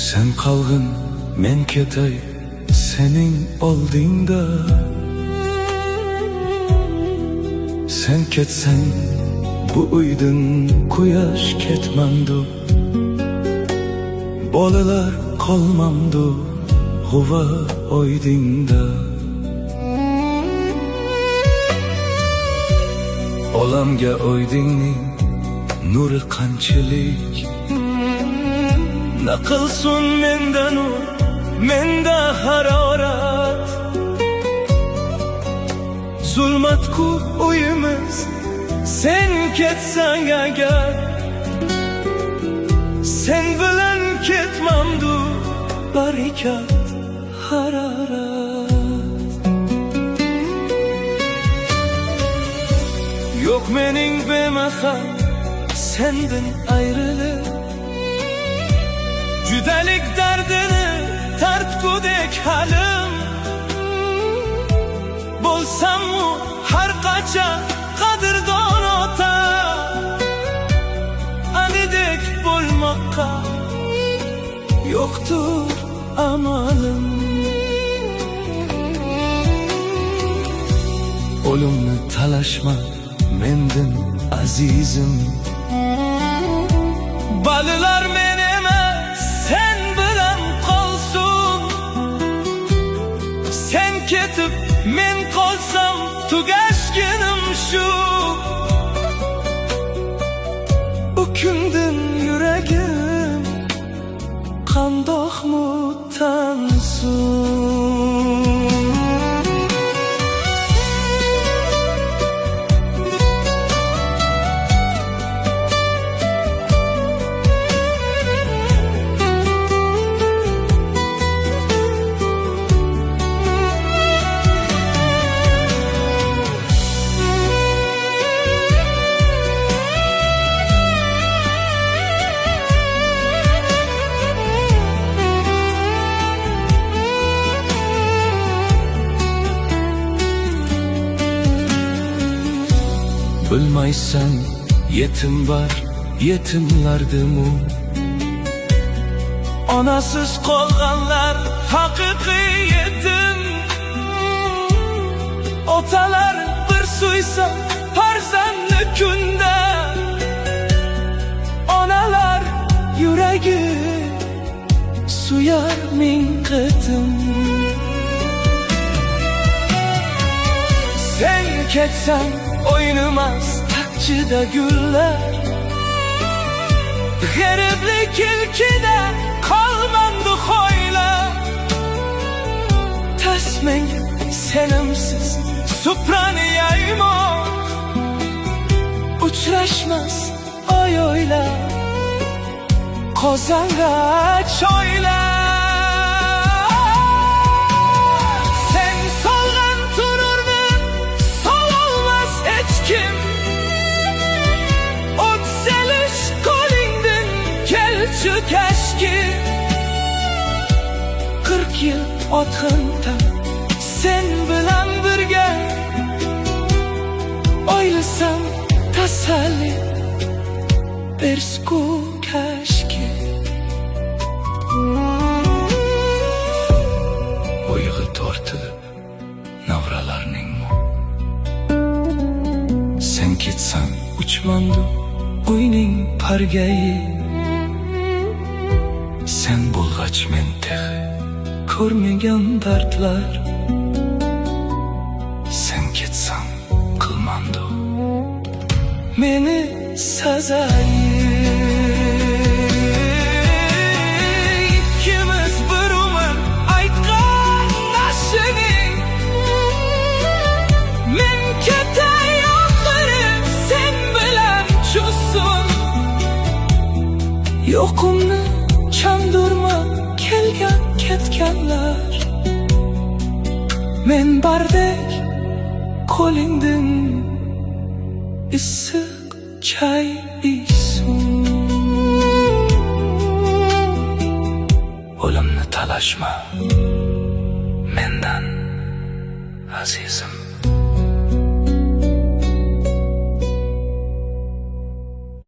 Sen kalgın, men ketay sening oldingda. Sen ketsang bu uydan quyosh ketmamdu. Bolalar qolmamdu g'uva oydingda. Olamga oydingning nuri qanchalik, naqilsun menda nur, menda harorat. Zulmatku uyimiz, sen ketsang agar, sen bilan ketmamdu barikat harorat. Yo'q mening bemahal sendin ayrılık, judalik dardini tartgudek halim. Bo'lsammu har qachon qadrdon ota, anidek bo'lmoqqa yo'qtur amalim. O'limni talashma mendin azizim, balilar men emas sen bilan qolsun. Sen ketib men qolsam tugashginim shu. Bu kundin yuragim qandoqmu tansin. Bilmaysan yetim var, yetimlardimu. Onasiz qolganlar haqiqiy yetim. Otalar bir suysa farzandni kunda, onalar yuragi suyar ming qatim. Sen ketsang oynamas taqchida gullar, g'ariblik ilkida qolmamdu xo'ylar. Tasmang senimsiz suprani yaymoq, uchrashmas oy oylar qozonga choylar. Şu keşke 40 yıl otxinta sen bilan birga, o'ylasam tasalli bersku keşke. O'yig'i tortilib navralarning sen ketsang uchmamdu uyning pargayi. Sen bo'lg'ach men tehi ko'rmagan dardlar, sen ketsang qilmamdu meni sazayi. Ikkimiz bir umr aytgan nashining, men ketay oxiri sen bilan cho'zsin. Yo'qimni chandurma kelgan ketganlar, men bardek qo'lingdin issiq chay ichsin. O'limni talashma mendan azizim.